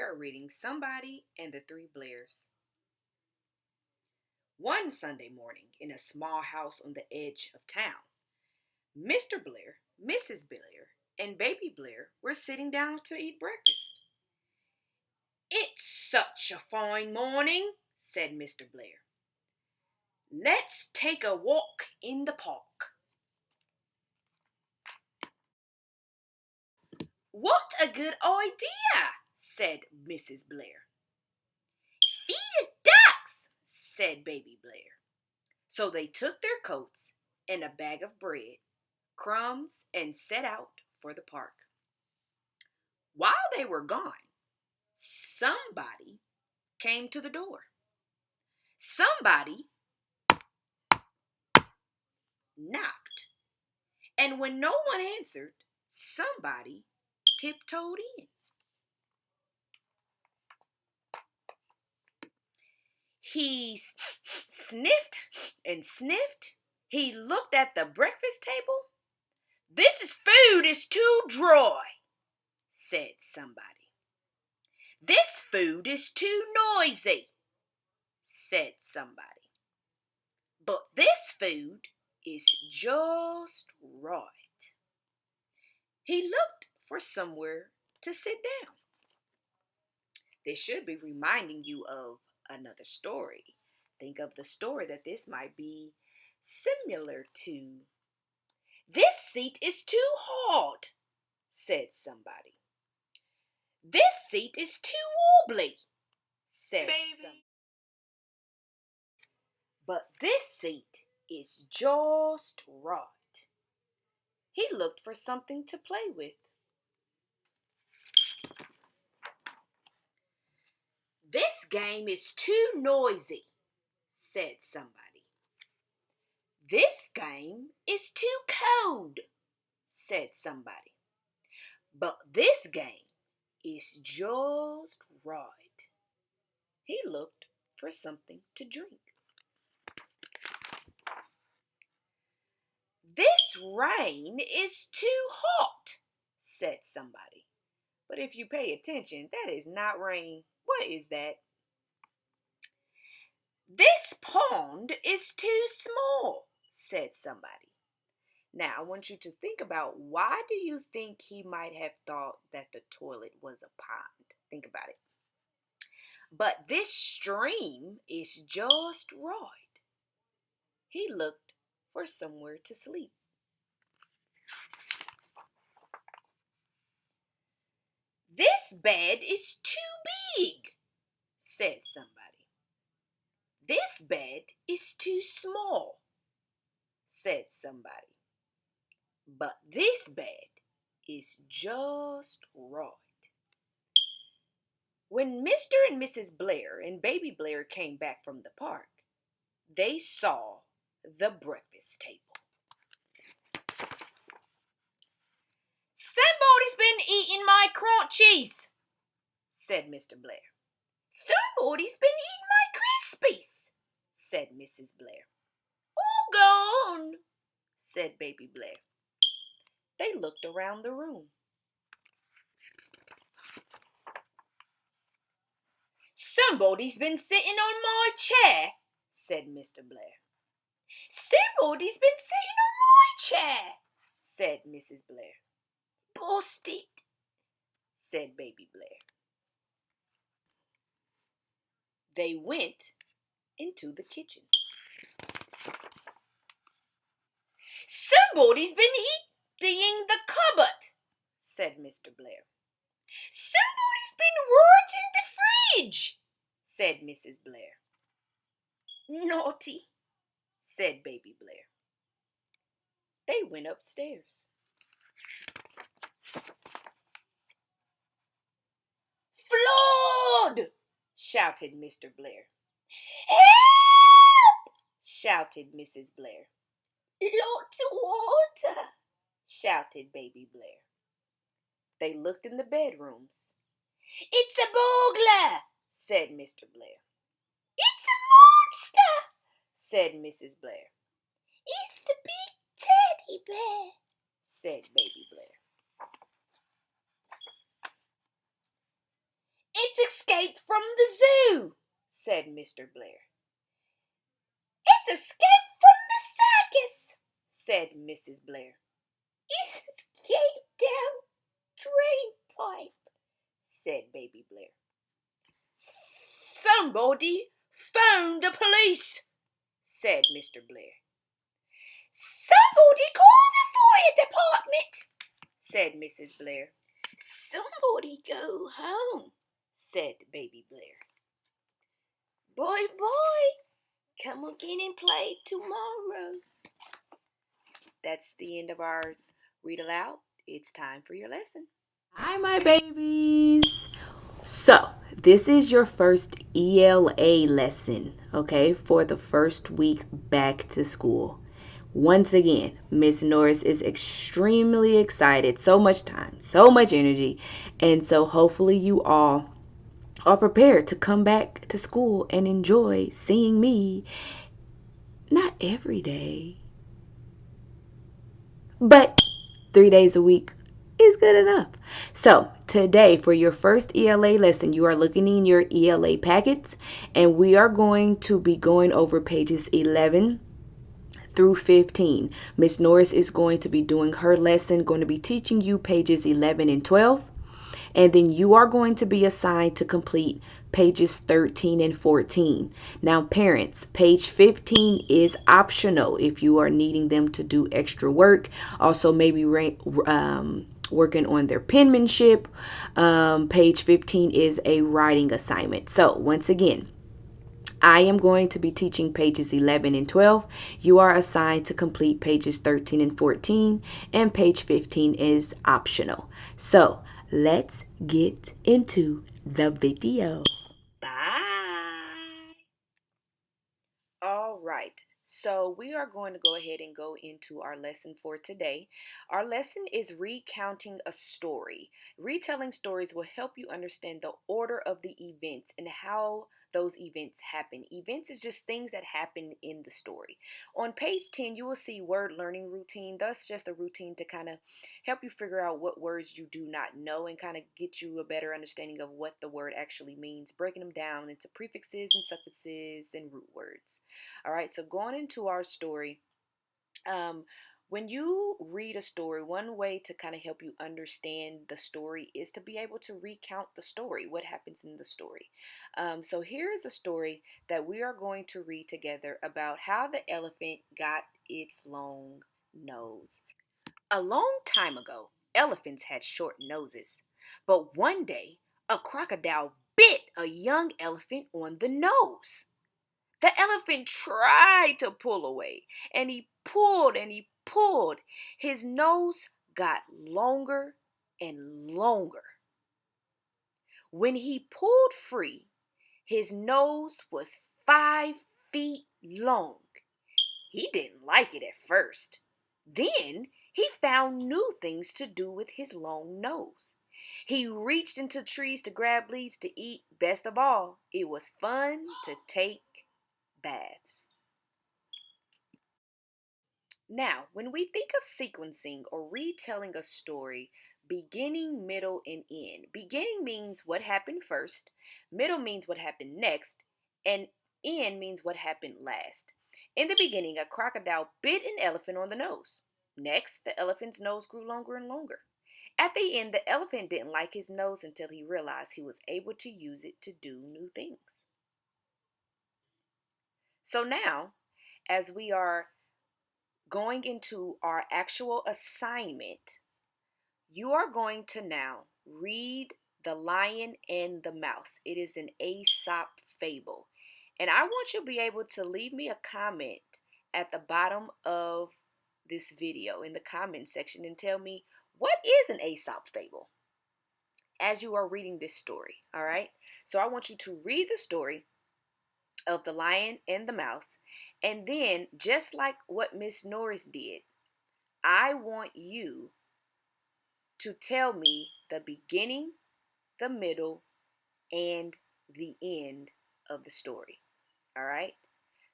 are reading Somebody and the Three Blairs. One Sunday morning, in a small house on the edge of town, Mr. Blair, Mrs. Blair, and Baby Blair were sitting down to eat breakfast. "It's such a fine morning," said Mr. Blair. "Let's take a walk in the park." "What a good idea," said Mrs. Blair. "Feed the ducks," said Baby Blair. So they took their coats and a bag of bread, crumbs, and set out for the park. While they were gone, somebody came to the door. Somebody knocked. And when no one answered, somebody tiptoed in. He sniffed and sniffed. He looked at the breakfast table. "This food is too dry," said somebody. "This food is too noisy," said somebody. "But this food is just right." He looked for somewhere to sit down. This should be reminding you of another story. Think of the story that this might be similar to. "This seat is too hard," said somebody. "This seat is too wobbly," said somebody. "But this seat is just right." He looked for something to play with. "This game is too noisy," said somebody. "This game is too cold," said somebody. "But this game is just right." He looked for something to drink. "This rain is too hot," said somebody. But if you pay attention, that is not rain. What is that? "This pond is too small," said somebody. Now, I want you to think about, why do you think he might have thought that the toilet was a pond? Think about it. "But this stream is just right." He looked for somewhere to sleep. "This bed is too big," said somebody. "This bed is too small," said somebody. "But this bed is just right." When Mr. and Mrs. Blair and Baby Blair came back from the park, they saw the breakfast table. "Somebody's been eating my crunchies," said Mr. Blair. "Somebody's been eating my Krispies," said Mrs. Blair. "All gone," said Baby Blair. They looked around the room. "Somebody's been sitting on my chair," said Mr. Blair. "Somebody's been sitting on my chair," said Mrs. Blair. "Busted," said Baby Blair. They went into the kitchen. "Somebody's been emptying the cupboard," said Mr. Blair. "Somebody's been rotting the fridge," said Mrs. Blair. "Naughty," said Baby Blair. They went upstairs. "Flood!" shouted Mr. Blair. "Help!" shouted Mrs. Blair. "Lots of water!" shouted Baby Blair. They looked in the bedrooms. "It's a burglar!" said Mr. Blair. "It's a monster!" said Mrs. Blair. "It's the big teddy bear," said Baby Blair. "It's a escaped from the zoo, said Mr. Blair. It's escaped from the circus, said Mrs. Blair. It's escaped down drain pipe, said Baby Blair. Somebody phone the police, said Mr. Blair. Somebody call the fire department, said Mrs. Blair. Somebody go home, said Baby Blair. Bye-bye. Come again and play tomorrow. That's the end of our read aloud. It's time for your lesson. Hi, my babies. So, this is your first ELA lesson, okay, for the first week back to school. Once again, Miss Norris is extremely excited. So much time, so much energy. And so, hopefully, you all are prepared to come back to school and enjoy seeing me. Not every day, but 3 days a week is good enough. So today, for your first ELA lesson, you are looking in your ELA packets, and we are going to be going over pages 11 through 15. Miss Norris is going to be doing her lesson, going to be teaching you pages 11 and 12. And then you are going to be assigned to complete pages 13 and 14. Now, parents, page 15 is optional if you are needing them to do extra work. Also, maybe working on their penmanship. Page 15 is a writing assignment. So, once again, I am going to be teaching pages 11 and 12. You are assigned to complete pages 13 and 14, and page 15 is optional. So, let's get into the video. Bye. All right. So we are going to go ahead and go into our lesson for today. Our lesson is recounting a story. Retelling stories will help you understand the order of the events and how those events happen. Events is just things that happen in the story. On page 10, you will see word learning routine. That's just a routine to kind of help you figure out what words you do not know and kind of get you a better understanding of what the word actually means, breaking them down into prefixes and suffixes and root words. All right, so going into our story, when you read a story, one way to kind of help you understand the story is to be able to recount the story, what happens in the story. So here is a story that we are going to read together about how the elephant got its long nose. A long time ago, elephants had short noses, but one day a crocodile bit a young elephant on the nose. The elephant tried to pull away, and he pulled and he pulled. His nose got longer and longer. When he pulled free, his nose was 5 feet long. He didn't like it at first. Then he found new things to do with his long nose. He reached into trees to grab leaves to eat. Best of all, it was fun to take baths. Now, when we think of sequencing or retelling a story, beginning, middle, and end. Beginning means what happened first, middle means what happened next, and end means what happened last. In the beginning, a crocodile bit an elephant on the nose. Next, the elephant's nose grew longer and longer. At the end, the elephant didn't like his nose until he realized he was able to use it to do new things. So now, as we are going into our actual assignment, you are going to now read The Lion and the Mouse. It is an Aesop fable. And I want you to be able to leave me a comment at the bottom of this video in the comment section and tell me, what is an Aesop fable as you are reading this story, all right? So I want you to read the story of The Lion and the Mouse, and then just like what Miss Norris did, I want you to tell me the beginning, the middle, and the end of the story. All right?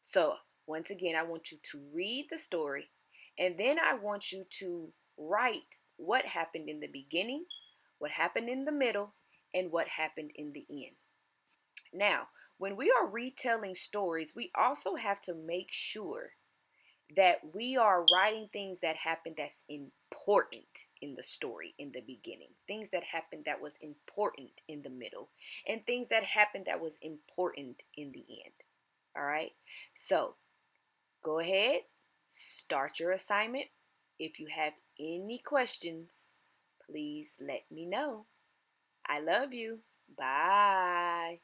So, once again, I want you to read the story, and then I want you to write what happened in the beginning, what happened in the middle, and what happened in the end. Now, when we are retelling stories, we also have to make sure that we are writing things that happened that's important in the story in the beginning, things that happened that was important in the middle, and things that happened that was important in the end. All right, so go ahead, start your assignment. If you have any questions, please let me know. I love you. Bye.